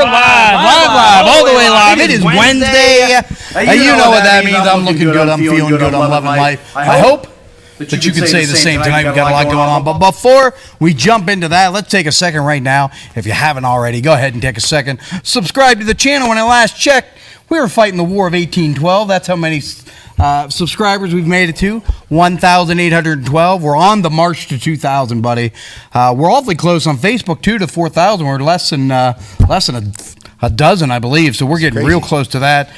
live, all the way live. It is Wednesday. You know what that means. I'm looking good. I'm feeling good. I'm loving life. I hope that you can say the same tonight. We've got a lot going on. But before we jump into that, let's take a second right now. If you haven't already, go ahead and take a second. Subscribe to the channel. When I last checked, we were fighting the War of 1812. That's how many subscribers we've made it to. 1,812. We're on the march to 2,000, buddy. We're awfully close on Facebook, too, to 4,000. We're less than a dozen, I believe. So we're getting real close to that.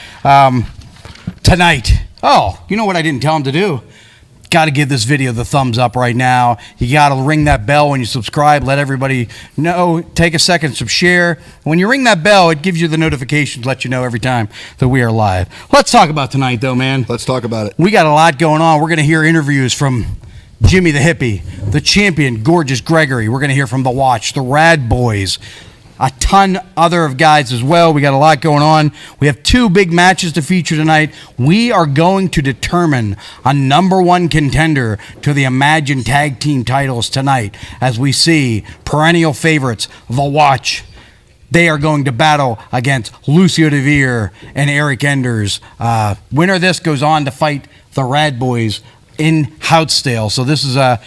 Tonight. Oh, you know what I didn't tell him to do? Got to give this video the thumbs up right now. You got to ring that bell when you subscribe. Let everybody know. Take a second to share. When you ring that bell, it gives you the notifications, let you know every time that we are live. Let's talk about tonight, though, man. Let's talk about it. We got a lot going on. We're going to hear interviews from Jimmy the Hippie, the champion, Gorgeous Gregory. We're going to hear from The Watch, the Rad Boys, a ton other of guys as well. We got a lot going on. We have two big matches to feature tonight. We are going to determine a #1 contender to the Imagine Tag Team titles tonight as we see perennial favorites, The Watch. They are going to battle against Lucio DeVere and Eric Enders. Winner of this goes on to fight the Rad Boys in Houtsdale. So this is a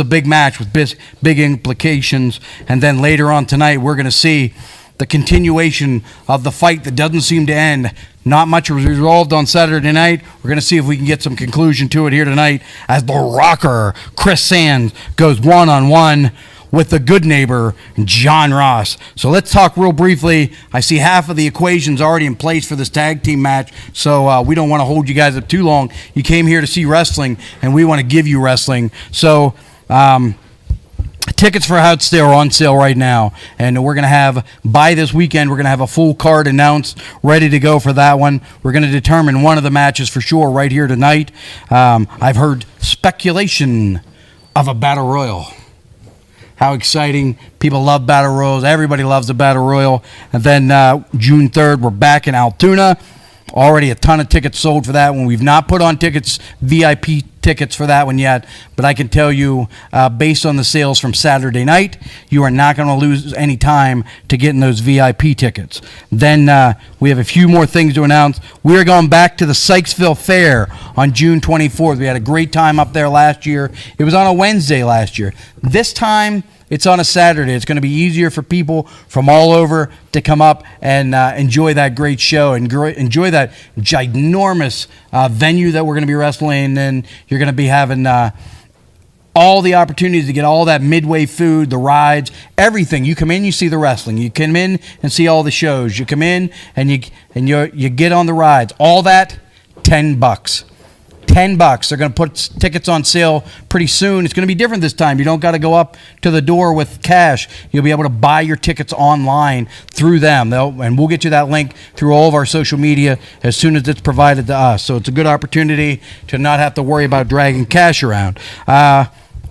big match with big implications. And then later on tonight, we're going to see the continuation of the fight that doesn't seem to end. Not much was resolved on Saturday night. We're going to see if we can get some conclusion to it here tonight as the Rocker, Chris Sands, goes one-on-one with the good neighbor, John Ross. So let's talk real briefly. I see half of the equations already in place for this tag team match, so we don't want to hold you guys up too long. You came here to see wrestling, and we want to give you wrestling. So tickets for Houtsdale are on sale right now, and we're going to have, by this weekend, we're going to have a full card announced, ready to go for that one. We're going to determine one of the matches for sure right here tonight. I've heard speculation of a battle royal. How exciting. People love battle royals. Everybody loves a battle royal. And then June 3rd, we're back in Altoona. Already a ton of tickets sold for that one. We've not put on tickets, VIP tickets for that one yet. But I can tell you, based on the sales from Saturday night, you are not going to lose any time to getting those VIP tickets. Then we have a few more things to announce. We are going back to the Sykesville Fair on June 24th. We had a great time up there last year. It was on a Wednesday last year. This time, it's on a Saturday. It's going to be easier for people from all over to come up and enjoy that great show and enjoy that ginormous venue that we're going to be wrestling in. You're going to be having all the opportunities to get all that midway food, the rides, everything. You come in, you see the wrestling. You come in and see all the shows. You come in and you get on the rides. All that, $10. $10. They're going to put tickets on sale pretty soon. It's going to be different this time. You don't got to go up to the door with cash. You'll be able to buy your tickets online through them. And we'll get you that link through all of our social media as soon as it's provided to us. So it's a good opportunity to not have to worry about dragging cash around.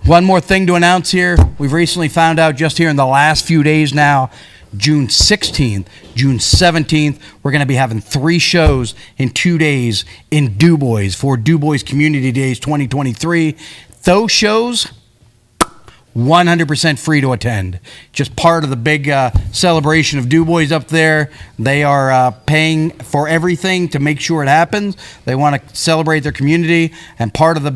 One more thing to announce here. We've recently found out just here in the last few days now, June 16th, June 17th, we're going to be having 3 shows in 2 days in DuBois for DuBois Community Days 2023. Those shows, 100% free to attend. Just part of the big celebration of DuBois up there. They are paying for everything to make sure it happens. They want to celebrate their community, and part of the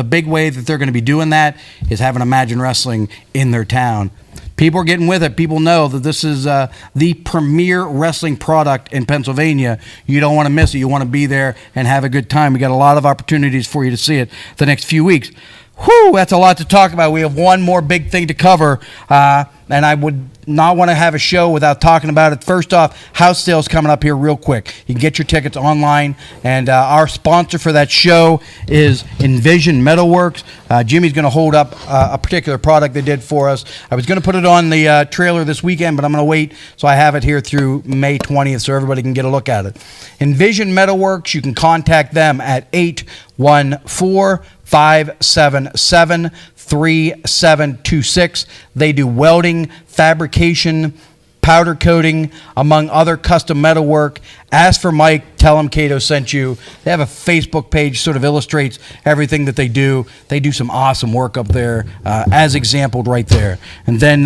big way that they're going to be doing that is having Imagine Wrestling in their town. People are getting with it. People know that this is the premier wrestling product in Pennsylvania. You don't want to miss it. You want to be there and have a good time. We got a lot of opportunities for you to see it the next few weeks. Whew, that's a lot to talk about. We have one more big thing to cover, and I would not want to have a show without talking about it. First off, Houtsdale's coming up here real quick. You can get your tickets online, and our sponsor for that show is Envision Metalworks. Jimmy's going to hold up a particular product they did for us. I was going to put it on the trailer this weekend, but I'm going to wait so I have it here through May 20th so everybody can get a look at it. Envision Metalworks, you can contact them at 814-577-3726. They do welding, fabrication, powder coating, among other custom metalwork. Ask for Mike, tell him Cato sent you. They have a Facebook page, sort of illustrates everything that they do. They do some awesome work up there, as exampled right there. And then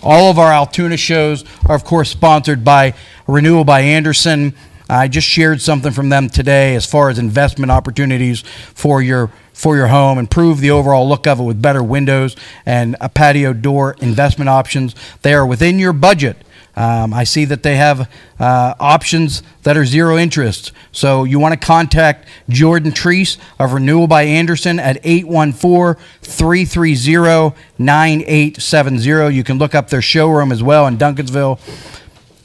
All of our Altoona shows are, of course, sponsored by Renewal by Anderson. I just shared something from them today as far as investment opportunities for your home. Improve the overall look of it with better windows and a patio door investment options. They are within your budget. I see that they have options that are zero interest. So you want to contact Jordan Treese of Renewal by Anderson at 814-330-9870. You can look up their showroom as well in Duncansville.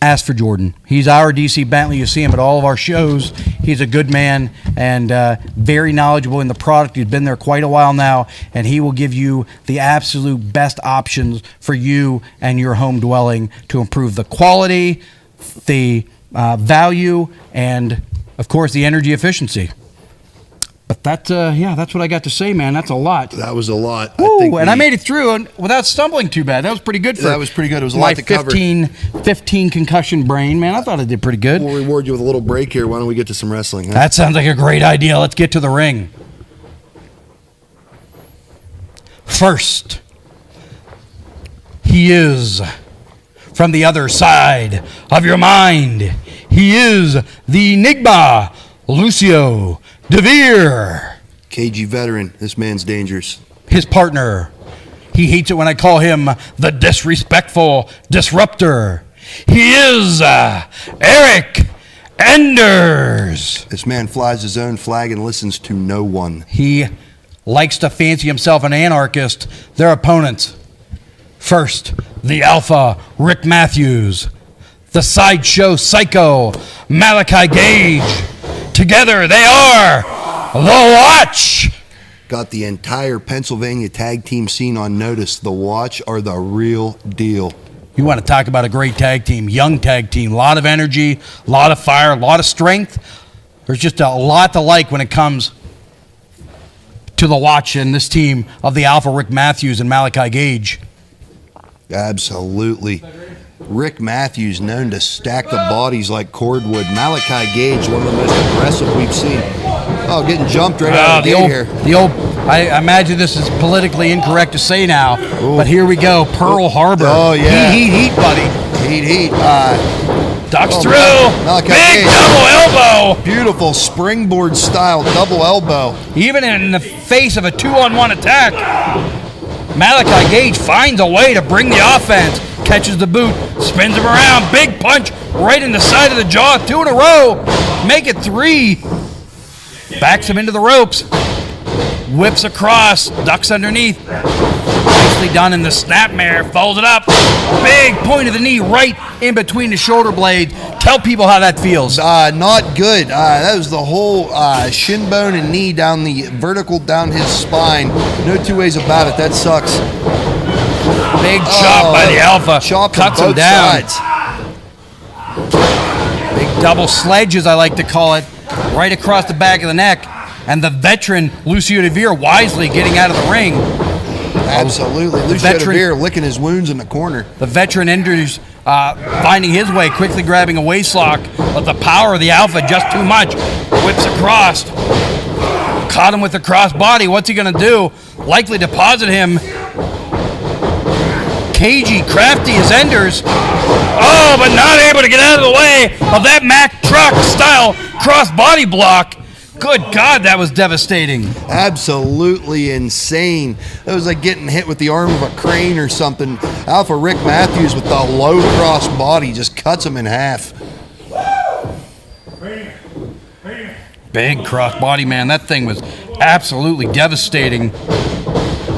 Ask for Jordan. He's our DC Bentley. You see him at all of our shows. He's a good man and very knowledgeable in the product. He's been there quite a while now, and he will give you the absolute best options for you and your home dwelling to improve the quality, the value, and, of course, the energy efficiency. But that's what I got to say, man. That's a lot. That was a lot. Ooh, I made it through without stumbling too bad. That was pretty good. That was pretty good. It was a lot to cover. 15 concussion brain, man. I thought I did pretty good. We'll reward you with a little break here. Why don't we get to some wrestling? Huh? That sounds like a great idea. Let's get to the ring. First, he is from the other side of your mind. He is the Enigma, Lucio DeVere. KG veteran. This man's dangerous. His partner. He hates it when I call him the disrespectful disruptor. He is Eric Enders. This man flies his own flag and listens to no one. He likes to fancy himself an anarchist. Their opponents. First, the Alpha, Rick Matthews. The Sideshow Psycho, Malachi Gage. Together they are The Watch. Got the entire Pennsylvania tag team scene on notice. The Watch are the real deal. You want to talk about a great tag team, young tag team, a lot of energy, a lot of fire, a lot of strength. There's just a lot to like when it comes to The Watch and this team of the Alpha, Rick Matthews and Malachi Gage. Absolutely. Rick Matthews, known to stack the bodies like cordwood. Malachi Gage, one of the most aggressive we've seen. Oh, getting jumped right out of the gate here. I imagine this is politically incorrect to say now, but here we go. Pearl Harbor. Oh, yeah. Heat, buddy. Heat. Ducks through. Malachi Big Gage. double elbow. Beautiful springboard style double elbow. Even in the face of a 2-on-1 attack, Malachi Gage finds a way to bring the offense. Catches the boot, spins him around, big punch right in the side of the jaw, 2 in a row, make it 3. Backs him into the ropes, whips across, ducks underneath. Nicely done in the snapmare, folds it up, big point of the knee right in between the shoulder blades. Tell people how that feels. Not good. That was the whole shin bone and knee down the vertical down his spine. No two ways about it. That sucks. Big chop by the Alpha. Cuts him down. Sides. Big double sledge, as I like to call it, right across the back of the neck. And the veteran, Lucio DeVere, wisely getting out of the ring. Absolutely. Lucio DeVere licking his wounds in the corner. The veteran Enders finding his way, quickly grabbing a waist lock, but the power of the Alpha just too much. Whips across. Caught him with the cross body. What's he going to do? Likely deposit him. Cagey, crafty as Enders. Oh, but not able to get out of the way of that Mack truck style cross body block. Good God, that was devastating. Absolutely insane. That was like getting hit with the arm of a crane or something. Alpha Rick Matthews with the low cross body just cuts him in half. Big cross body, man. That thing was absolutely devastating.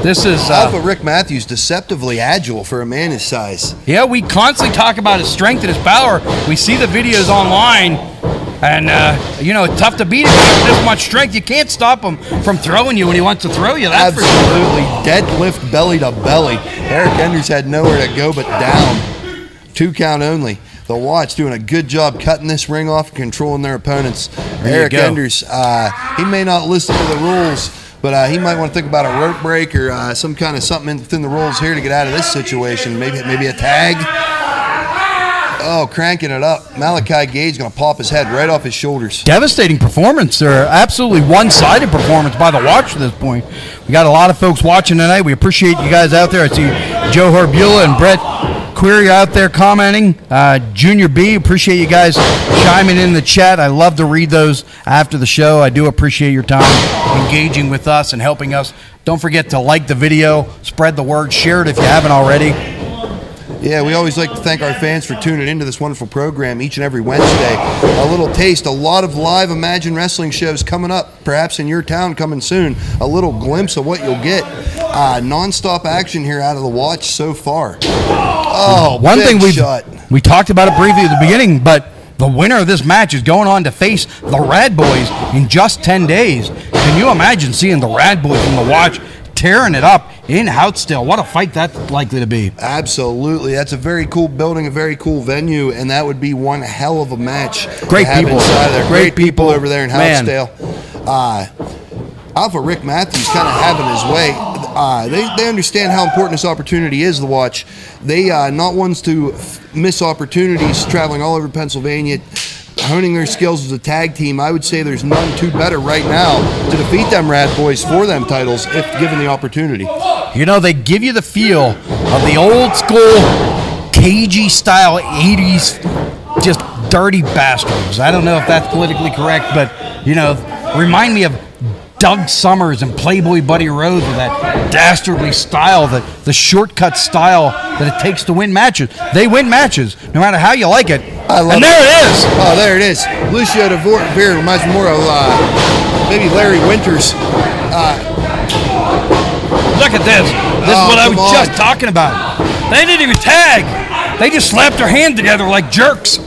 This is Alpha Rick Matthews, deceptively agile for a man his size. Yeah, we constantly talk about his strength and his power. We see the videos online, and it's tough to beat him with this much strength. You can't stop him from throwing you when he wants to throw you. That's absolutely for sure. Deadlift belly to belly. Eric Enders had nowhere to go but down. 2 count only. The Watch doing a good job cutting this ring off and controlling their opponents. Eric Enders, he may not listen to the rules, but he might want to think about a rope break or some kind of something within the rules here to get out of this situation. Maybe a tag. Oh, cranking it up. Malachi Gage going to pop his head right off his shoulders. Devastating performance. They're absolutely one-sided performance by the Watch at this point. We got a lot of folks watching tonight. We appreciate you guys out there. I see Joe Herbula and Brett Query out there commenting. Junior B, appreciate you guys chiming in the chat. I love to read those after the show. I do appreciate your time engaging with us and helping us. Don't forget to like the video, spread the word, share it if you haven't already. Yeah, we always like to thank our fans for tuning into this wonderful program each and every Wednesday. A little taste, a lot of live Imagine Wrestling shows coming up, perhaps in your town coming soon. A little glimpse of what you'll get. Non-stop action here out of the watch so far. Oh, one thing we talked about it briefly at the beginning, but the winner of this match is going on to face the Rad Boys in just 10 days. Can you imagine seeing the Rad Boys from the watch tearing it up in Houtzdale? What a fight that's likely to be. Absolutely. That's a very cool building, a very cool venue, and that would be one hell of a match. Great people. Inside there. Great people over there in Houtzdale. Alpha Rick Matthews kind of having his way. They understand how important this opportunity is to watch. They not ones to miss opportunities, traveling all over Pennsylvania, honing their skills as a tag team. I would say there's none too better right now to defeat them Rad Boys for them titles if given the opportunity. You know, they give you the feel of the old school cagey style 80s, just dirty bastards. I don't know if that's politically correct, but, you know, remind me of Doug Summers and Playboy Buddy Rose with that dastardly style, the shortcut style that it takes to win matches. They win matches, no matter how you like it. I love and there it is. Oh, there it is. Lucio DeVere reminds me more of maybe Larry Winters. Look at this. This is what I was just talking about. They didn't even tag. They just slapped their hand together like jerks.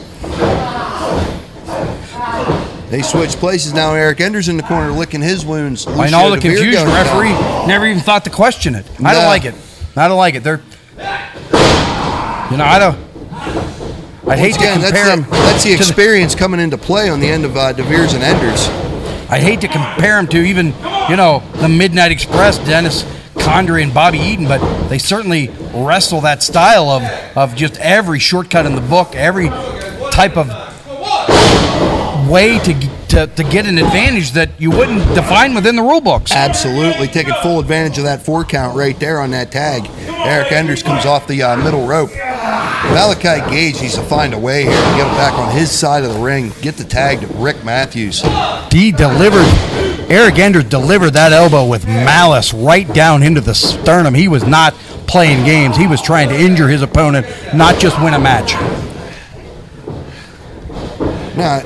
They switched places now. Eric Enders in the corner licking his wounds. I know the confusion. Referee never even thought to question it. I don't like it. I don't like it. They're, you know, I hate to compare them. That's the experience coming into play on the end of DeVere's and Enders. I hate to compare them to even, you know, the Midnight Express, Dennis Condrey and Bobby Eaton, but they certainly wrestle that style of just every shortcut in the book, every type of way to get an advantage that you wouldn't define within the rule books. Absolutely, taking full advantage of that 4 count right there on that tag. Eric Enders comes off the middle rope. Malachi Gage needs to find a way here to get him back on his side of the ring, get the tag to Rick Matthews. Eric Enders delivered that elbow with malice right down into the sternum. He was not playing games. He was trying to injure his opponent, not just win a match. Now,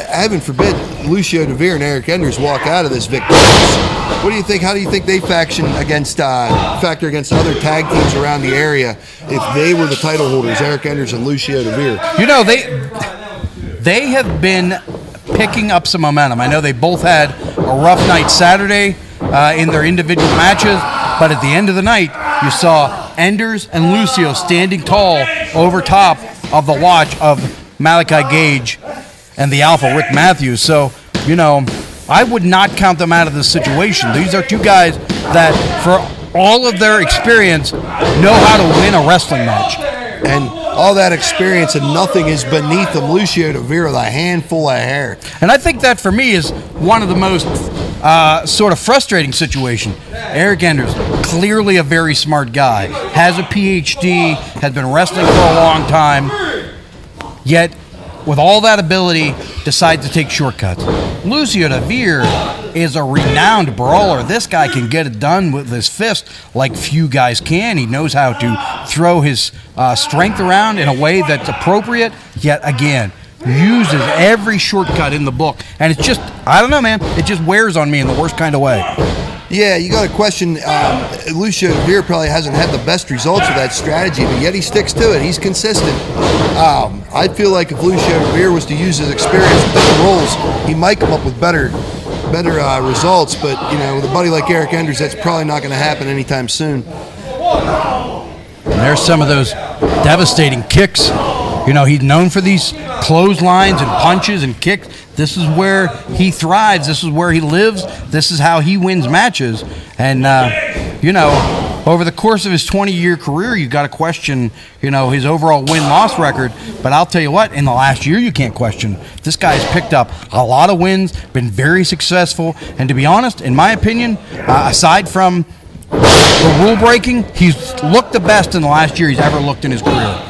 heaven forbid Lucio DeVere and Eric Enders walk out of this victorious. What do you think? How do you think they factor against other tag teams around the area if they were the title holders, Eric Enders and Lucio DeVere? You know, they have been picking up some momentum. I know they both had a rough night Saturday in their individual matches, but at the end of the night, you saw Enders and Lucio standing tall over top of the watch of Malachi Gage and the Alpha Rick Matthews. So, you know, I would not count them out of this situation. These are two guys that, for all of their experience, know how to win a wrestling match. And all that experience and nothing is beneath them. Lucio DeVere with a handful of hair. And I think that, for me, is one of the most sort of frustrating situation. Eric Enders, clearly a very smart guy, has a PhD, has been wrestling for a long time, yet with all that ability, decides to take shortcuts. Lucio DeVere is a renowned brawler. This guy can get it done with his fist like few guys can. He knows how to throw his strength around in a way that's appropriate, yet again, uses every shortcut in the book. And it's just, I don't know, man, it just wears on me in the worst kind of way. Yeah, you got to question. Lucio DeVere probably hasn't had the best results with that strategy, but yet he sticks to it. He's consistent. I feel like if Lucio DeVere was to use his experience with different roles, he might come up with better results. But you know, with a buddy like Eric Enders, that's probably not going to happen anytime soon. And there's some of those devastating kicks. You know, he's known for these clotheslines and punches and kicks. This is where he thrives. This is where he lives. This is how he wins matches. And, you know, over the course of his 20-year career, you've got to question, you know, his overall win-loss record. But I'll tell you what, in the last year, you can't question. This guy's picked up a lot of wins, been very successful. And to be honest, in my opinion, aside from the rule breaking, he's looked the best in the last year he's ever looked in his career.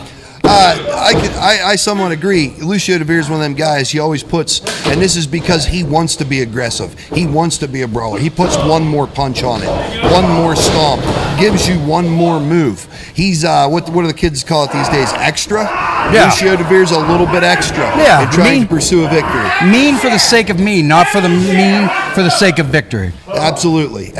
I somewhat agree. Lucio DeVere is one of them guys he always puts, and this is because he wants to be aggressive. He wants to be a brawler. He puts one more punch on it, one more stomp, gives you one more move. He's what do the kids call it these days? Extra. Yeah. Lucio DeVere's a little bit extra. Yeah, in trying to pursue a victory. Mean for the sake of mean, not for the mean for the sake of victory. Absolutely.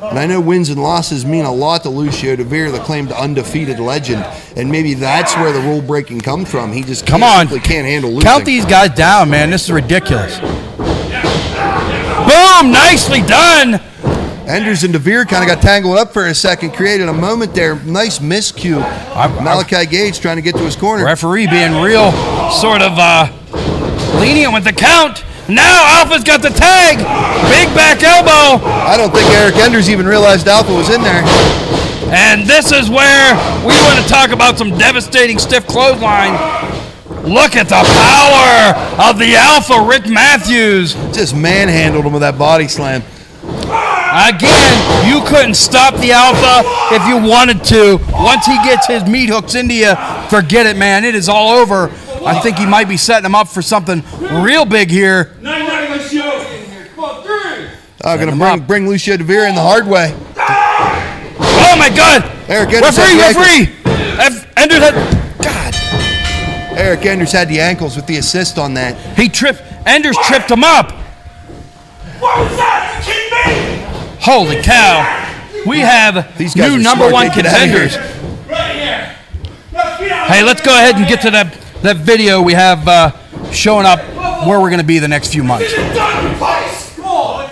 And I know wins and losses mean a lot to Lucio DeVere, the claimed undefeated legend, and maybe that's where the rule breaking comes from. He just simply can't handle losing. Count these guys down, man. This is ridiculous. Boom! Nicely done. Enders and DeVere kind of got tangled up for a second, created a moment there. Nice miscue. Malachi Gage trying to get to his corner. Referee being real sort of lenient with the count. Now Alpha's got the tag. Big back elbow. I don't think Eric Enders even realized Alpha was in there. And this is where we want to talk about some devastating stiff clothesline. Look at the power of the Alpha, Rick Matthews. Just manhandled him with that body slam. Again, you couldn't stop the Alpha if you wanted to. Once he gets his meat hooks into you, forget it, man. It is all over. I think he might be setting him up for something real big here. I'm going to bring Lucio DeVere in the hard way. Oh, my God. Eric Enders referee. Enders had... God. Eric Enders had the ankles with the assist on that. Enders tripped him up. What was that? You kidding me? Holy cow. We have These guys new are number smart. one They get out of contenders. here. Right here. Let's get out. Hey, let's go ahead and get to that video we have showing up where we're going to be the next few months. Get it done, you place. Come on.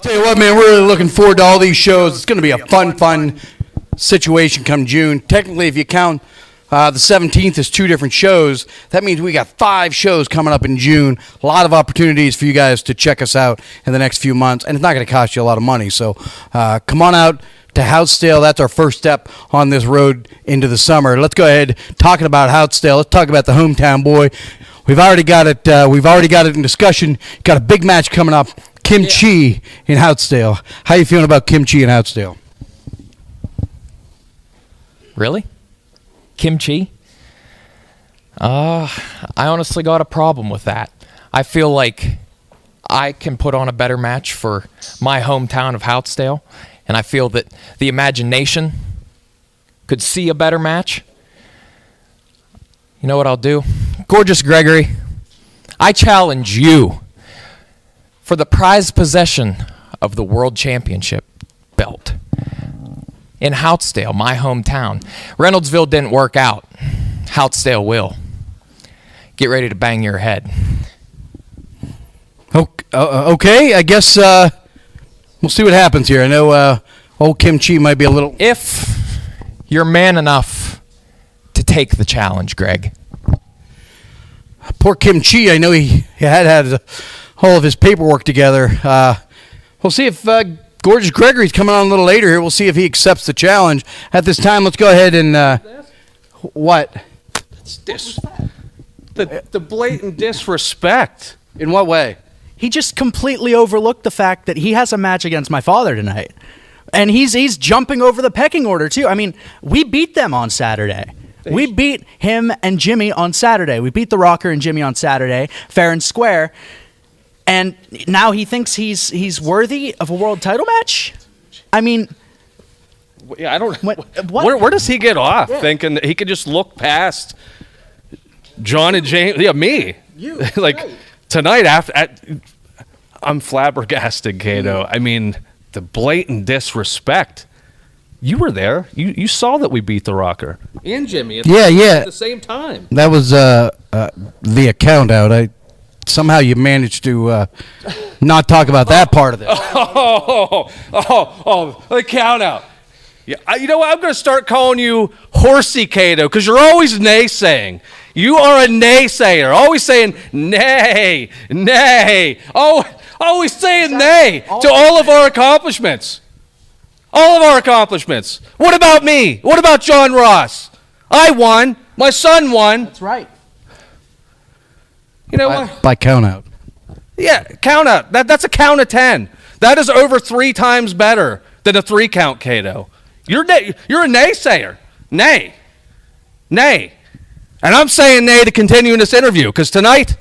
Tell you what, man, we're really looking forward to all these shows. It's going to be a fun situation come June. Technically, if you count the 17th as two different shows, that means we got 5 shows coming up in June. A lot of opportunities for you guys to check us out in the next few months, and it's not going to cost you a lot of money. So come on out to Houtzdale. That's our first step on this road into the summer. Let's go ahead talking about Houtzdale. Let's talk about the hometown boy. We've already got it. We've already got it in discussion. Got a big match coming up. Kim Chi in Houtzdale. How you feeling about Kim Chi in Houtzdale? Really? Kim Chi? I honestly got a problem with that. I feel like I can put on a better match for my hometown of Houtzdale, and I feel that the imagination could see a better match. You know what I'll do? Gorgeous Gregory, I challenge you for the prized possession of the World Championship belt in Houtzdale, my hometown. Reynoldsville didn't work out. Houtzdale will. Get ready to bang your head. Okay, I guess we'll see what happens here. I know old Kim Chi might be a little... If you're man enough to take the challenge, Greg. Poor Kim Chi, I know he had all of his paperwork together. We'll see if Gorgeous Gregory's coming on a little later here. We'll see if he accepts the challenge. At this time, let's go ahead and... what? The blatant disrespect. In what way? He just completely overlooked the fact that he has a match against my father tonight. And he's jumping over the pecking order, too. I mean, we beat them on Saturday. We beat him and Jimmy on Saturday. We beat The Rocker and Jimmy on Saturday, fair and square. And now he thinks he's worthy of a world title match? I mean, Yeah, I don't. What- Where does he get off thinking that he could just look past John and James? Yeah, me. You like tonight I'm flabbergasted, Cato. I mean, the blatant disrespect. You were there. You saw that we beat the Rocker and Jimmy. At the same time. That was the account out. Somehow you managed to not talk about that part of it. The count out. Yeah, you know what? I'm going to start calling you Horsey Cato because you're always naysaying. You are a naysayer, always saying nay, nay. Oh, always saying nay to all of our accomplishments. All of our accomplishments. What about me? What about John Ross? I won. My son won. that's right. You know what? By count out. Yeah, count out. That's a count of 10. That is over 3 times better than a 3 count, Cato. You're a naysayer. Nay. Nay. And I'm saying nay to continue in this interview because tonight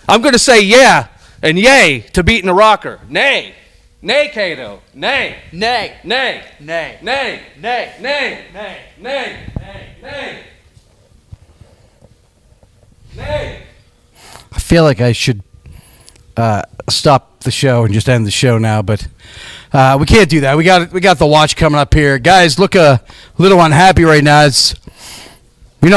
I'm going to say yeah and yay to beating the Rocker. Nay. Nay, Cato. Nay. Nay. Nay. Nay. Nay. Nay. Nay. Nay. Nay. Nay. Nay. I feel like I should stop the show and just end the show now, but we can't do that. We got the watch coming up here. Guys, look a little unhappy right now. I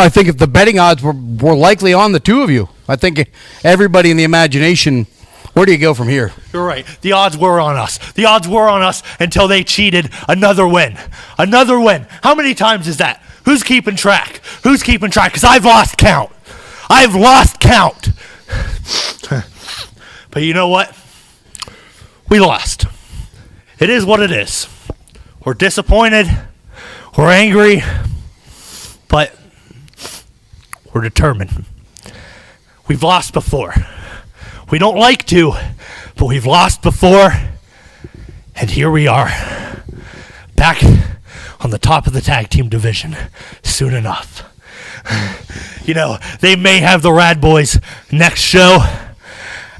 think if the betting odds were likely on the two of you. I think everybody in the imagination, where do you go from here? You're right. The odds were on us. The odds were on us until they cheated. Another win. Another win. How many times is that? Who's keeping track? Who's keeping track? Because I've lost count. I've lost count. But you know what? We lost. It is what it is. We're disappointed. We're angry. But we're determined. We've lost before. We don't like to, but we've lost before. And here we are. Back on the top of the tag team division soon enough. They may have the Rad Boys next show.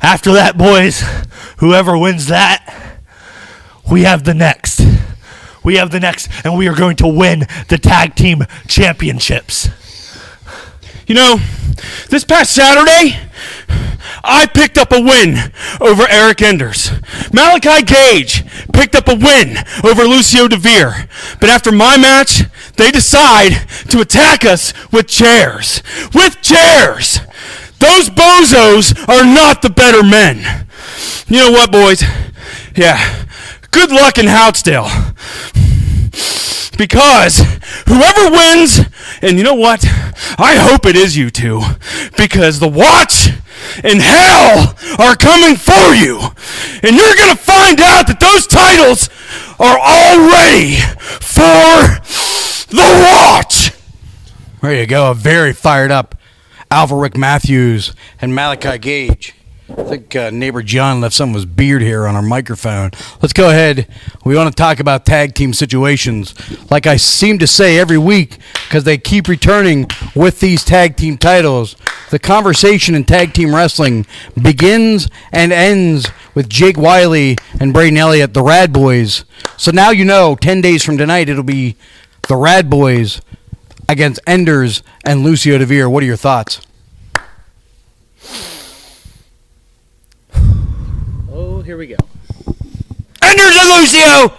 After that, boys, whoever wins that, we have the next. We have the next, and we are going to win the tag team championships. This past Saturday, I picked up a win over Eric Enders. Malachi Gage picked up a win over Lucio DeVere. But after my match, they decide to attack us with chairs. With chairs! Those bozos are not the better men. You know what, boys? Yeah, good luck in Houtsdale. Because whoever wins, and you know what? I hope it is you two. Because the Watch and Hell are coming for you. And you're going to find out that those titles are already for the Watch. There you go. A very fired up Alpha Rick Matthews and Malachi Gage. I think neighbor John left some of his beard here on our microphone. Let's go ahead. We want to talk about tag team situations. Like I seem to say every week, because they keep returning with these tag team titles, the conversation in tag team wrestling begins and ends with Jake Wiley and Braden Elliott, the Rad Boys. So now 10 days from tonight, it'll be the Rad Boys against Enders and Lucio DeVere. What are your thoughts? Oh, here we go. Enders and Lucio,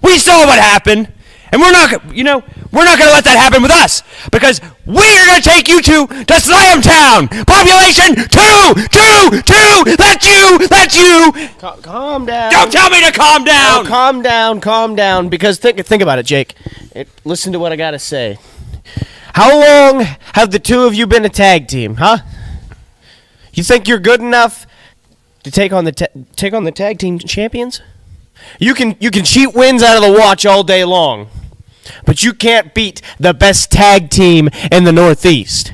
we saw what happened, and we're not going to let that happen with us, because we're going to take you two to Slamtown. Population 2. That's you. Calm down. Don't tell me to calm down. Oh, calm down. Because think about it, Jake. Listen to what I gotta say. How long have the two of you been a tag team, huh? You think you're good enough to take on the tag team champions? You can cheat wins out of the Watch all day long, but you can't beat the best tag team in the Northeast.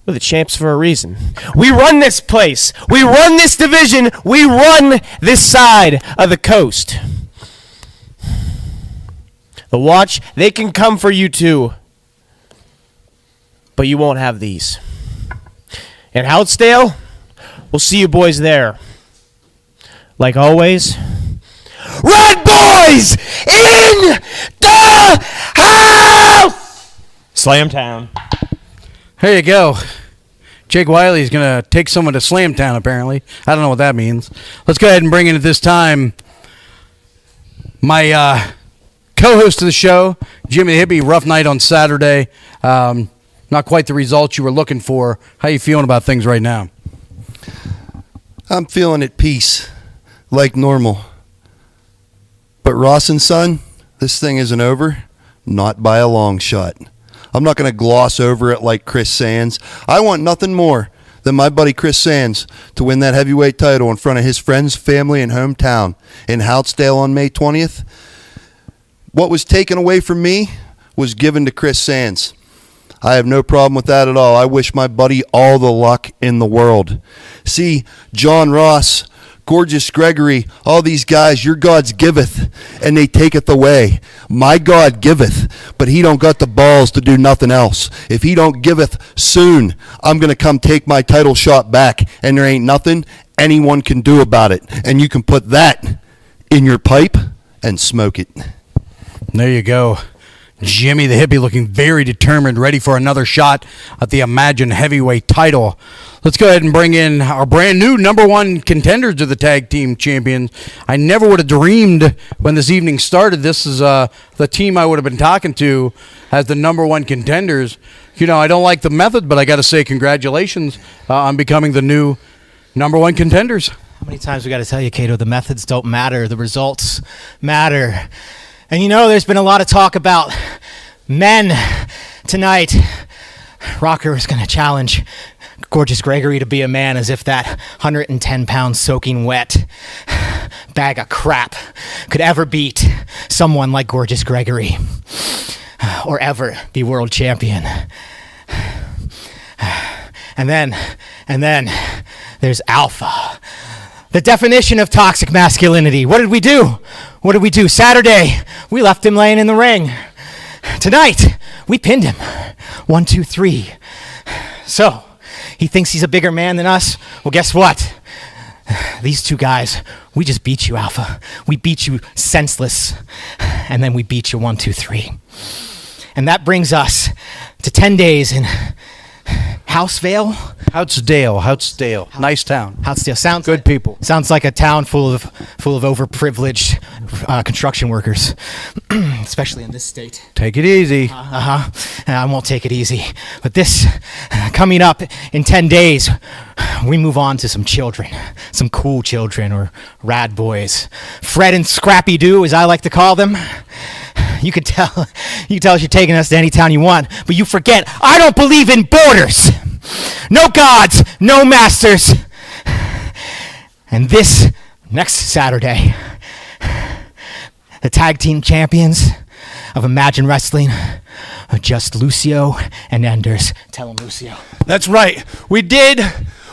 We're the champs for a reason. We run this place. We run this division. We run this side of the coast. The Watch, they can come for you too, but you won't have these. In Houtsdale, we'll see you boys there. Like always, Red Boys in the house! Slamtown. There you go. Jake Wiley's going to take someone to Slamtown, apparently. I don't know what that means. Let's go ahead and bring in at this time my co-host of the show, Jimmy the Hippie. Rough night on Saturday. Not quite the results you were looking for. How you feeling about things right now? I'm feeling at peace, like normal. But Ross and Son, this thing isn't over. Not by a long shot. I'm not going to gloss over it like Chris Sands. I want nothing more than my buddy Chris Sands to win that heavyweight title in front of his friends, family, and hometown in Houtsdale on May 20th. What was taken away from me was given to Chris Sands. I have no problem with that at all. I wish my buddy all the luck in the world. See, John Ross, Gorgeous Gregory, all these guys, your gods giveth, and they taketh away. My God giveth, but he don't got the balls to do nothing else. If he don't giveth soon, I'm going to come take my title shot back, and there ain't nothing anyone can do about it. And you can put that in your pipe and smoke it. There you go. Jimmy the Hippie looking very determined, ready for another shot at the Imagine Heavyweight title. Let's go ahead and bring in our brand new number one contenders to the tag team champions. I never would have dreamed when this evening started this is the team I would have been talking to as the number one contenders. You know, I don't like the method, but I got to say congratulations on becoming the new number one contenders. How many times we got to tell you, Cato, the methods don't matter, the results matter. And you know, there's been a lot of talk about men tonight. Rocker is going to challenge Gorgeous Gregory to be a man, as if that 110-pound soaking wet bag of crap could ever beat someone like Gorgeous Gregory or ever be world champion. And then there's Alpha. The definition of toxic masculinity. What did we do? Saturday, we left him laying in the ring. Tonight, we pinned him. 1, 2, 3. So, he thinks he's a bigger man than us. Well, guess what? These two guys, we just beat you, Alpha. We beat you senseless. And then we beat you 1, 2, 3. And that brings us to 10 days in Housevale? Houtsdale. Nice town. Houtsdale. Sounds good people. Sounds like a town full of overprivileged construction workers, especially in this state. Take it easy. I won't take it easy. But this, coming up in 10 days, we move on to some children, some cool children or rad boys. Fred and Scrappy Doo, as I like to call them. You can tell us you're taking us to any town you want, but you forget, I don't believe in borders. No gods, no masters. And this next Saturday, the tag team champions of Imagine Wrestling are just Lucio and Enders. Tell them, Lucio. That's right. We did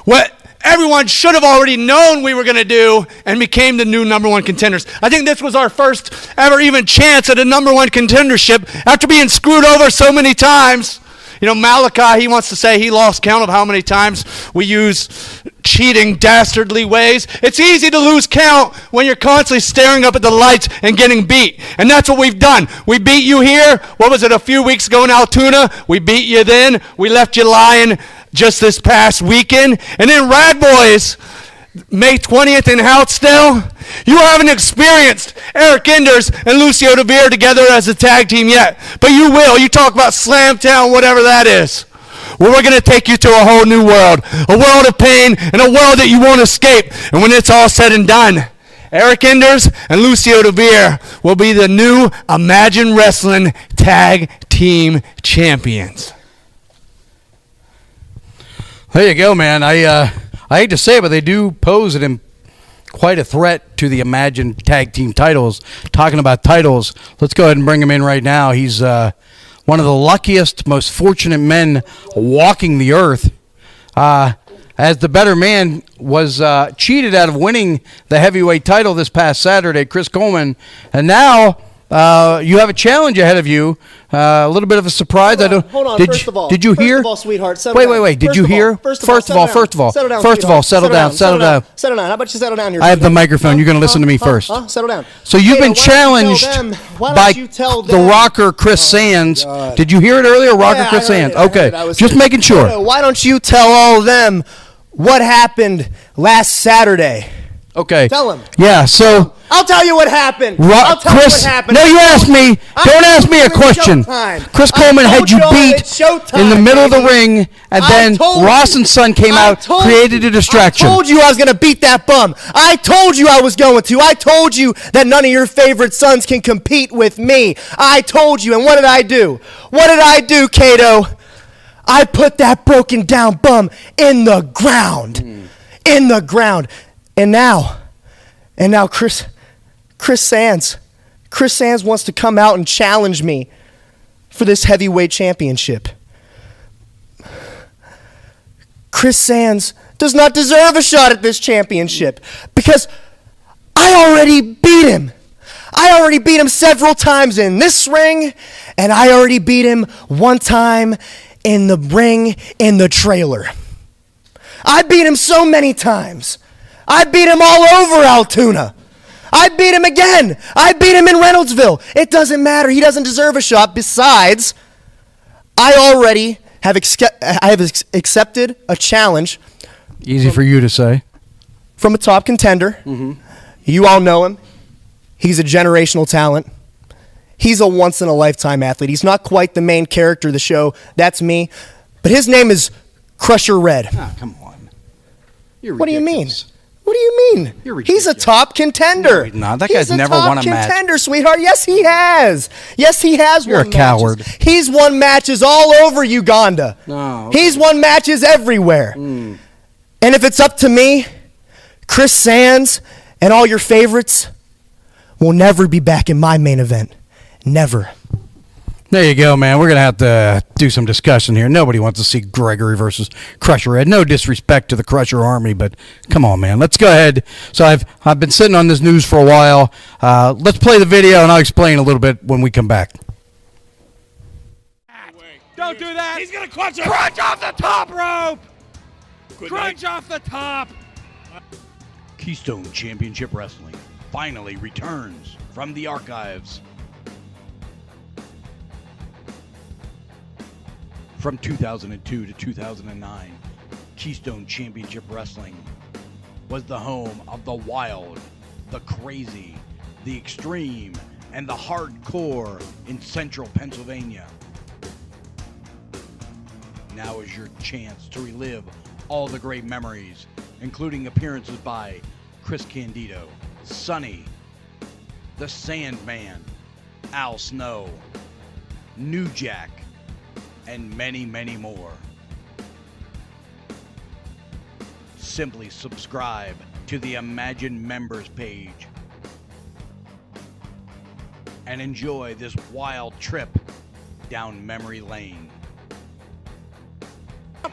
what everyone should have already known we were going to do and became the new number one contenders. I think this was our first ever even chance at a number one contendership after being screwed over so many times. You know, Malachi, he wants to say he lost count of how many times we use cheating, dastardly ways. It's easy to lose count when you're constantly staring up at the lights and getting beat. And that's what we've done. We beat you here. What was it, a few weeks ago in Altoona? We beat you then. We left you lying just this past weekend. And then Rad Boys, May 20th in Houtsdale. You haven't experienced Eric Enders and Lucio DeVere together as a tag team yet, but you will. You talk about Slamtown, whatever that is. Well, we're going to take you to a whole new world, a world of pain and a world that you won't escape. And when it's all said and done, Eric Enders and Lucio DeVere will be the new Imagine Wrestling Tag Team Champions. There you go, man. I hate to say it, but they do pose quite a threat to the Imagine Tag Team titles. Talking about titles, let's go ahead and bring him in right now. He's one of the luckiest, most fortunate men walking the earth. As the better man was cheated out of winning the heavyweight title this past Saturday, Chris Coleman. And now you have a challenge ahead of you. A little bit of a surprise. Hold on. Did First you, of all, did you hear? First of all, sweetheart, settle down. Wait. Did First you of all, hear? First of First of all, settle first of all, settle down, first of all, sweetheart. settle down. Settle down. How about you settle down here? I have the sweetheart? microphone. You're going to listen to me first. Settle down. So you've been challenged Why by don't you tell the them? rocker Chris Sands. Did you hear it earlier, rocker Yeah, Chris I heard Sands? it, I heard Okay, it. I was just here. making sure. No, why don't you tell all of them what happened last Saturday? Okay. Tell him. Yeah. So. I'll tell you what happened. I'll tell Chris, you what happened. no, you asked me. Don't ask me a It's question. showtime. Chris I Coleman had told you y'all beat it's showtime, in the middle of the baby. ring, and I then told Ross you. and Son came I out, told created you. a distraction. I told you I was going to beat that bum. I told you I was going to. I told you that none of your favorite sons can compete with me. I told you. And what did I do? What did I do, Kato? I put that broken down bum in the ground. In the ground. And now Chris Sands wants to come out and challenge me for this heavyweight championship. Chris Sands does not deserve a shot at this championship because I already beat him. I already beat him several times in this ring, and I already beat him one time in the ring in the trailer. I beat him so many times. I beat him all over Altoona. I beat him again. I beat him in Reynoldsville. It doesn't matter. He doesn't deserve a shot. Besides, I already have accepted a challenge Easy for you to say. from a top contender. You all know him. He's a generational talent. He's a once-in-a-lifetime athlete. He's not quite the main character of the show. That's me. But his name is Crusher Red. Ah, come on. You're What do you mean? ridiculous. What do you mean? You're He's a ridiculous. top contender. No, he's not. That He's guy's a never top won a match. contender, sweetheart. Yes, he has. Yes, he has. You're won a coward. Matches. He's won matches all over Uganda. Oh, okay. He's won matches everywhere. And if it's up to me, Chris Sands and all your favorites will never be back in my main event. Never. There you go, man. We're going to have to do some discussion here. Nobody wants to see Gregory versus Crusher Red. No disrespect to the Crusher Army, but come on, man. Let's go ahead. So I've been sitting on this news for a while. Let's play the video, and I'll explain a little bit when we come back. Don't do that. He's going to crunch off the top rope. Crunch off the top. Keystone Championship Wrestling finally returns from the archives. From 2002 to 2009, Keystone Championship Wrestling was the home of the wild, the crazy, the extreme, and the hardcore in central Pennsylvania. Now is your chance to relive all the great memories, including appearances by Chris Candido, Sonny, The Sandman, Al Snow, New Jack, and many, many more. Simply subscribe to the Imagine Members page and enjoy this wild trip down memory lane.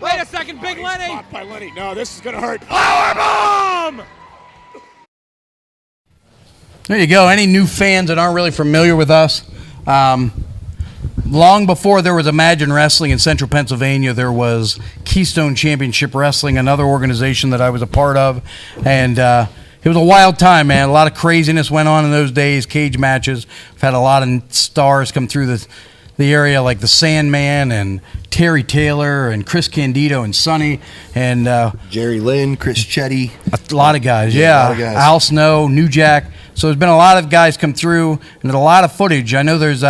Wait a second, Big Lenny. Caught by Lenny. No, this is going to hurt. Powerbomb! There you go. Any new fans that aren't really familiar with us, long before there was Imagine Wrestling in central Pennsylvania, there was Keystone Championship Wrestling, another organization that I was a part of. And it was a wild time, man. A lot of craziness went on in those days, cage matches. We've had a lot of stars come through the area, like the Sandman and Terry Taylor and Chris Candido and Sonny and Jerry Lynn, Chris Chetty. a lot of guys, Yeah, a lot of guys. Al Snow, New Jack. So there's been a lot of guys come through, and there's a lot of footage. I know there's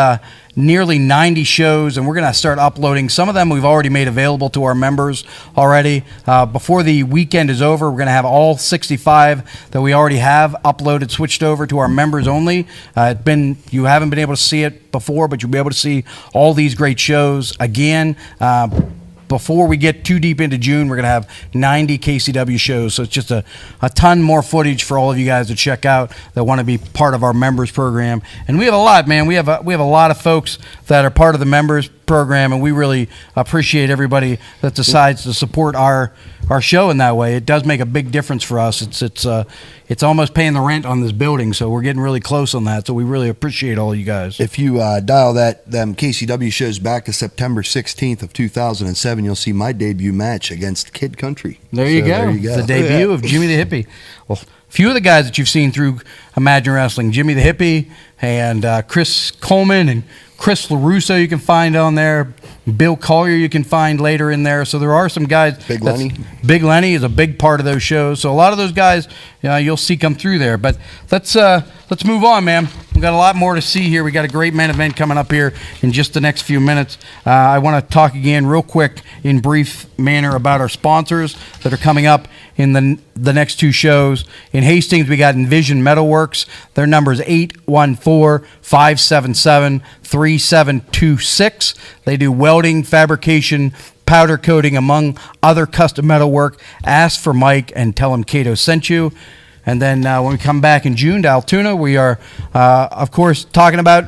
nearly 90 shows, and we're going to start uploading. Some of them we've already made available to our members already. Before the weekend is over, we're going to have all 65 that we already have uploaded, switched over to our members only. You haven't been able to see it before, but you'll be able to see all these great shows again. Before we get too deep into June, we're going to have 90 KCW shows. So it's just a ton more footage for all of you guys to check out that want to be part of our members program. And we have a lot, man. We have a lot of folks that are part of the members program, and we really appreciate everybody that decides to support our show in that way. It does make a big difference for us. It's almost paying the rent on this building, so we're getting really close on that. So we really appreciate all you guys. If you dial them KCW shows back to September 16th of 2007, you'll see my debut match against Kid Country. There you go. The debut of Jimmy the Hippie. Well, a few of the guys that you've seen through Imagine Wrestling, Jimmy the Hippie and Chris Coleman and Chris LaRusso you can find on there. Bill Collier you can find later in there. So there are some guys. Big Lenny. Big Lenny is a big part of those shows. So a lot of those guys you'll see come through there. But let's move on, man. We've got a lot more to see here. We got a great main event coming up here in just the next few minutes. I want to talk again real quick in brief manner about our sponsors that are coming up in the next two shows. In Hastings, we got Envision Metalworks. Their number is 814-577-3726. They do welding, fabrication, powder coating, among other custom metal work. Ask for Mike and tell him Cato sent you. And then when we come back in June to Altoona, we are, of course, talking about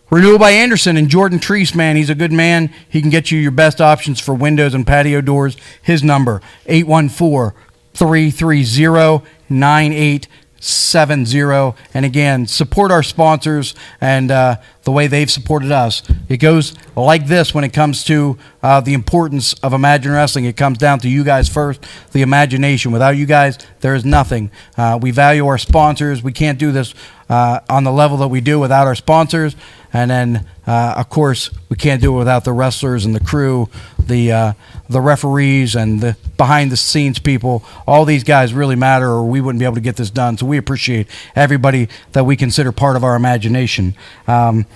Renewal by Anderson and Jordan Treese, man. He's a good man. He can get you your best options for windows and patio doors. His number, 814-330-9870. And again, support our sponsors and the way they've supported us. It goes like this when it comes to the importance of Imagine Wrestling. It comes down to you guys first, the imagination. Without you guys, there is nothing. We value our sponsors. We can't do this on the level that we do without our sponsors. And then, of course, we can't do it without the wrestlers and the crew, the referees and the behind-the-scenes people. All these guys really matter, or we wouldn't be able to get this done. So we appreciate everybody that we consider part of our imagination. And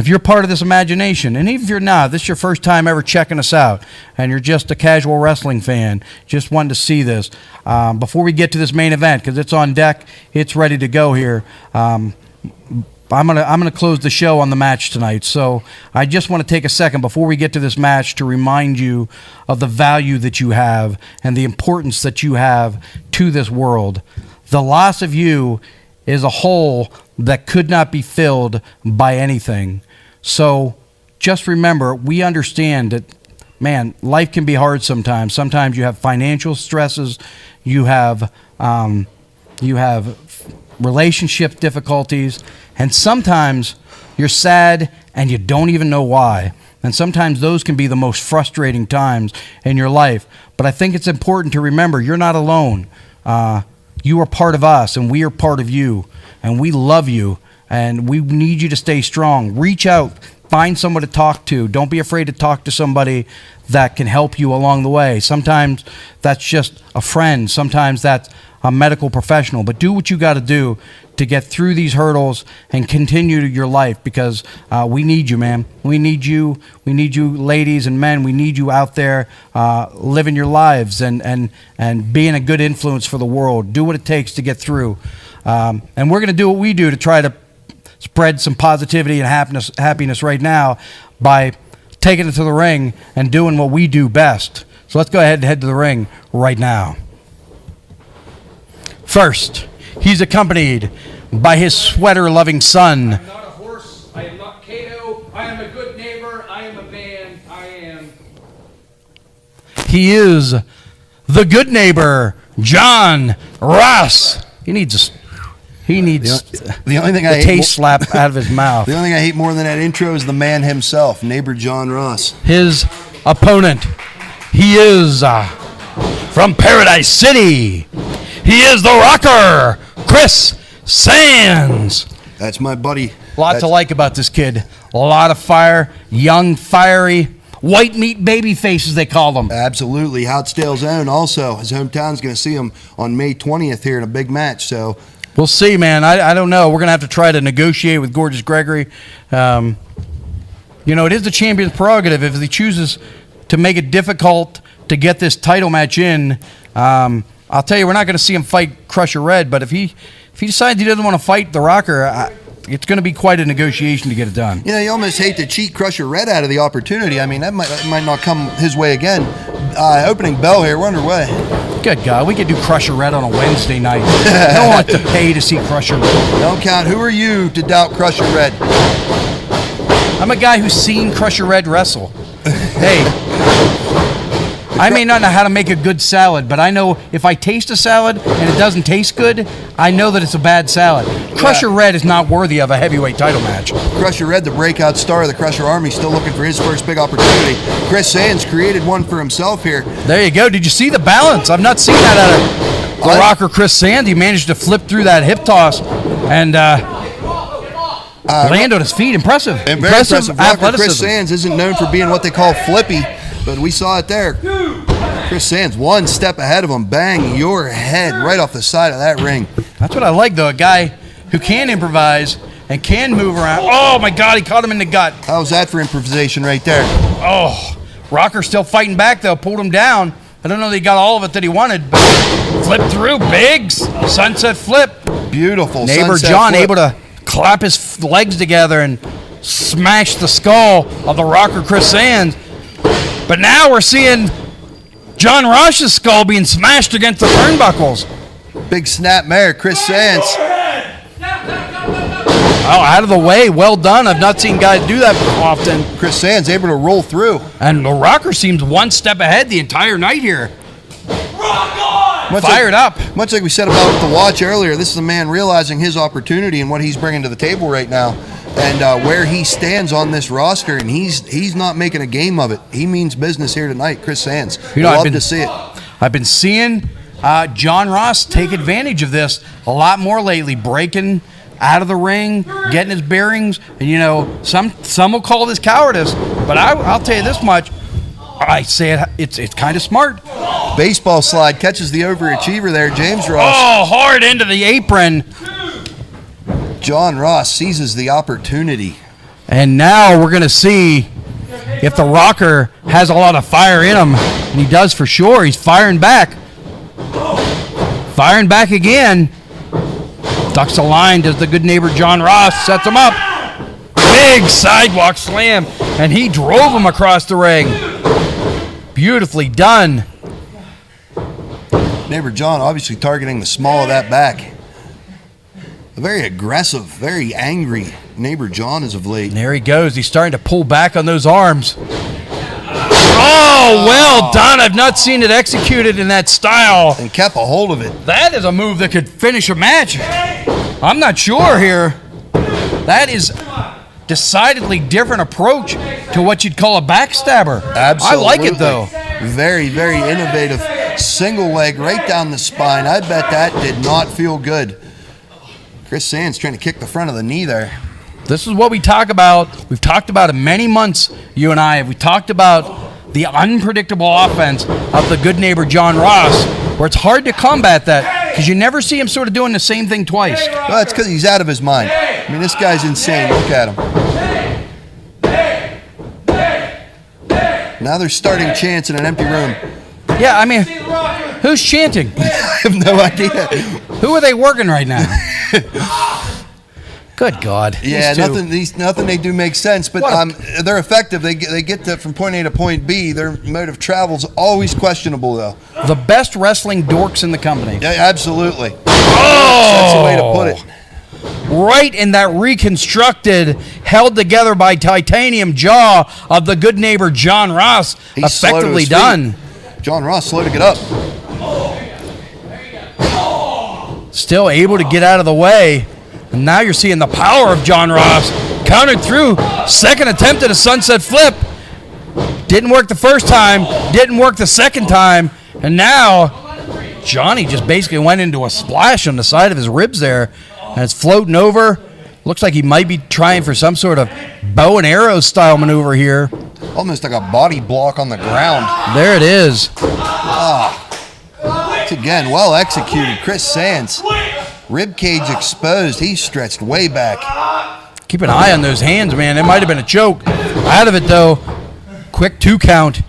if you're part of this imagination, and even if you're not, this is your first time ever checking us out, and you're just a casual wrestling fan, just wanted to see this, before we get to this main event, because it's on deck, it's ready to go here. I'm gonna close the show on the match tonight. So I just want to take a second before we get to this match to remind you of the value that you have and the importance that you have to this world. The loss of you is a hole that could not be filled by anything. So just remember, we understand that, man, life can be hard sometimes. Sometimes you have financial stresses, you have relationship difficulties, and sometimes you're sad and you don't even know why. And sometimes those can be the most frustrating times in your life. But I think it's important to remember you're not alone. You are part of us, and we are part of you. And we love you, and we need you to stay strong. Reach out. Find someone to talk to. Don't be afraid to talk to somebody that can help you along the way. Sometimes that's just a friend. Sometimes that's a medical professional. But do what you got to do to get through these hurdles and continue your life, because we need you, man. We need you. We need you, ladies and men. We need you out there living your lives and being a good influence for the world. Do what it takes to get through. And we're going to do what we do to try to spread some positivity and happiness right now by taking it to the ring and doing what we do best. So let's go ahead and head to the ring right now. First, he's accompanied by his sweater-loving son. I'm not a horse. I am not Cato. I am a good neighbor. I am a man. I am... He is the good neighbor, John Ross. He needs the only thing I hate taste slap out of his mouth. The only thing I hate more than that intro is the man himself, neighbor John Ross. His opponent, he is from Paradise City. He is the Rocker, Chris Sands. That's my buddy. A lot to like about this kid. A lot of fire, young, fiery, white meat baby faces, they call them. Absolutely. Hotstale's own also. His hometown's going to see him on May 20th here in a big match. So we'll see, man. I don't know. We're going to have to try to negotiate with Gorgeous Gregory. It is the champion's prerogative. If he chooses to make it difficult to get this title match in, I'll tell you, we're not going to see him fight Crusher Red, but if he decides he doesn't want to fight the Rocker, it's going to be quite a negotiation to get it done. You almost hate to cheat Crusher Red out of the opportunity. I mean, that might not come his way again. Opening bell here. We're underway. Good God, we could do Crusher Red on a Wednesday night. No one wants to pay to see Crusher Red. Don't count. Who are you to doubt Crusher Red? I'm a guy who's seen Crusher Red wrestle. Hey, I may not know how to make a good salad, but I know if I taste a salad and it doesn't taste good, I know that it's a bad salad. Crusher Red is not worthy of a heavyweight title match. Crusher Red, the breakout star of the Crusher Army, still looking for his first big opportunity. Chris Sands created one for himself here. There you go. Did you see the balance? I've not seen that out of the Rocker Chris Sands. He managed to flip through that hip toss and land on his feet. Impressive. And very impressive. Rocker Chris athleticism. Sands isn't known for being what they call flippy, but we saw it there. Chris Sands, one step ahead of him. Bang, your head right off the side of that ring. That's what I like, though. A guy who can improvise and can move around. Oh, my God. He caught him in the gut. How's that for improvisation right there? Oh, Rocker still fighting back, though. Pulled him down. I don't know that he got all of it that he wanted, but flipped through. Big sunset flip. Beautiful. Neighbor sunset John flip. able to clap his legs together and smash the skull of the Rocker Chris Sands. But now we're seeing John Ross's skull being smashed against the turnbuckles. Big snap mare, Chris Sands. Oh, out of the way. Well done. I've not seen guys do that often. Chris Sands able to roll through. And the Rocker seems one step ahead the entire night here. Fired up. Much like we said about the watch earlier, this is a man realizing his opportunity and what he's bringing to the table right now, and where he stands on this roster, and he's not making a game of it. He means business here tonight, Chris Sands. Love to see it. I've been seeing John Ross take advantage of this a lot more lately, breaking out of the ring, getting his bearings, and some will call this cowardice, but I'll tell you this much. I say it's kind of smart. Baseball slide catches the overachiever there, James Ross. Oh, hard into the apron. John Ross seizes the opportunity. And now we're going to see if the Rocker has a lot of fire in him. And he does for sure. He's firing back. Firing back again. Ducks the line, does the good neighbor John Ross, sets him up. Big sidewalk slam. And he drove him across the ring. Beautifully done. Neighbor John obviously targeting the small of that back. A very aggressive, very angry neighbor John is of late. And there he goes. He's starting to pull back on those arms. Oh, well done. I've not seen it executed in that style. And kept a hold of it. That is a move that could finish a match. I'm not sure here. That is decidedly different approach to what you'd call a backstabber. Absolutely. I like it, though. Very, very innovative. Single leg right down the spine. I bet that did not feel good. Chris Sands trying to kick the front of the knee there. This is what we talk about. We've talked about it many months, you and I. We talked about the unpredictable offense of the good neighbor John Ross, where it's hard to combat that because you never see him sort of doing the same thing twice. Well, that's because he's out of his mind. I mean, this guy's insane. Look at him. Now they're starting chants in an empty room. Yeah, I mean, who's chanting? I have no idea. Who are they working right now? Good God. Yeah, nothing they do makes sense, but they're effective. They get from point A to point B. Their mode of travel's always questionable, though. The best wrestling dorks in the company. Yeah, absolutely. Oh! That's the way to put it. Right in that reconstructed, held together by titanium jaw of the good neighbor John Ross. He's slow to effectively his feet. done. John Ross slow to get up. Still able to get out of the way. And now you're seeing the power of John Ross. Countered through. Second attempt at a sunset flip. Didn't work the first time. Didn't work the second time. And now Johnny just basically went into a splash on the side of his ribs there. And it's floating over. Looks like he might be trying for some sort of bow and arrow style maneuver here. Almost like a body block on the ground. There it is. It's again well executed. Chris Sands, rib cage exposed. He's stretched way back. Keep an eye on those hands, man. It might have been a choke. Out of it though. Quick 2 count.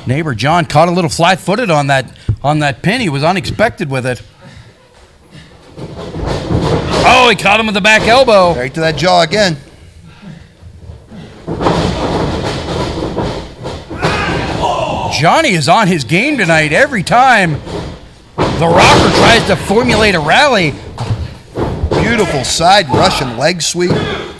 Neighbor John caught a little flat-footed on that pin. He was unexpected with it. Oh, he caught him with the back elbow. Right to that jaw again. Johnny is on his game tonight. Every time the Rocker tries to formulate a rally. Beautiful side Russian leg sweep.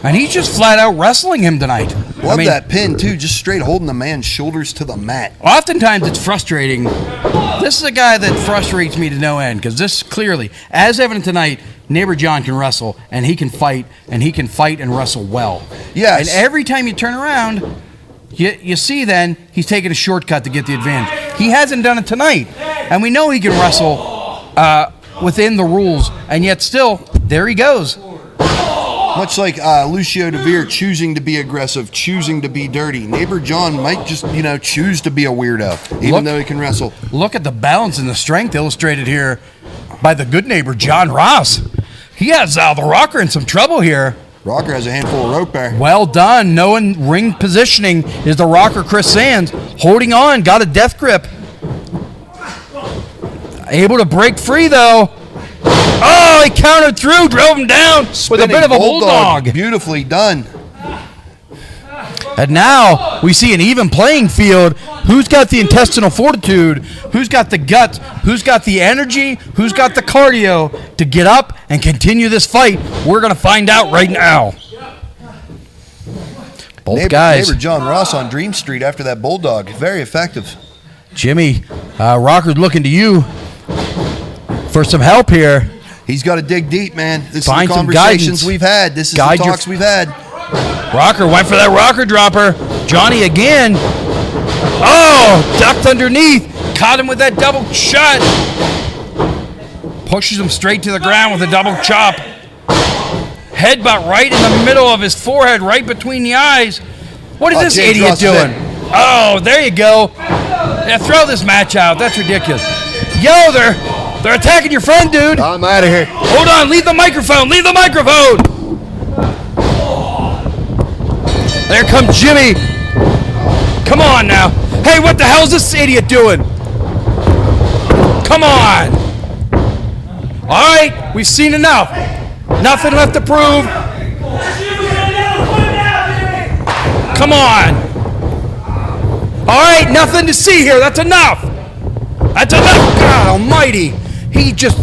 And he's just flat out wrestling him tonight. Love that pin, too. Just straight holding the man's shoulders to the mat. Oftentimes it's frustrating. This is a guy that frustrates me to no end because this clearly, as evident tonight, Neighbor John can wrestle and he can fight and wrestle well. Yes. And every time you turn around, you see then he's taking a shortcut to get the advantage. He hasn't done it tonight. And we know he can wrestle within the rules. And yet still, there he goes. Much like Lucio DeVere choosing to be aggressive, choosing to be dirty. Neighbor John might just, choose to be a weirdo, even though he can wrestle. Look at the balance and the strength illustrated here by the good neighbor, John Ross. He has the Rocker in some trouble here. Rocker has a handful of rope there. Well done. Knowing ring positioning is the Rocker, Chris Sands. Holding on, got a death grip. Able to break free, though. Oh, he countered through, drove him down with a bit of a bulldog. Beautifully done. And now we see an even playing field. Who's got the intestinal fortitude? Who's got the guts? Who's got the energy? Who's got the cardio to get up and continue this fight? We're going to find out right now. Both guys. Neighbor John Ross on Dream Street after that bulldog. Very effective. Jimmy, Rocker's looking to you for some help here. He's got to dig deep, man. This Find is the some conversations guidance. we've had. This is the talks we've had. Rocker went for that rocker dropper. Johnny again. Oh, ducked underneath. Caught him with that double shot. Pushes him straight to the ground with a double chop. Headbutt right in the middle of his forehead, right between the eyes. What is this James idiot Ross doing? Oh, there you go. Yeah, throw this match out. That's ridiculous. Yo, they're attacking your friend, dude. I'm out of here. Hold on, leave the microphone. Leave the microphone. There comes Jimmy. Come on now. Hey, what the hell's this idiot doing? Come on. All right, we've seen enough. Nothing left to prove. Come on. All right, nothing to see here. That's enough. That's enough. God almighty. He just...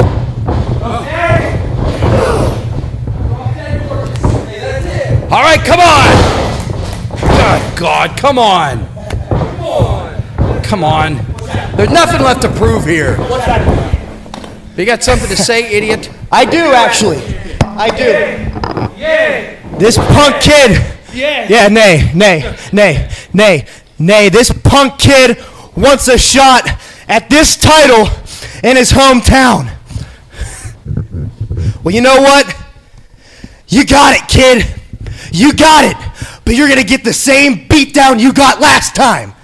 All right, come on. God, come on. Come on. There's nothing left to prove here. You got something to say, idiot? I do, actually. I do. This punk kid. Yeah, nay. This punk kid wants a shot at this title in his hometown. Well, you know what? You got it, kid. You got it. But you're going to get the same beatdown you got last time.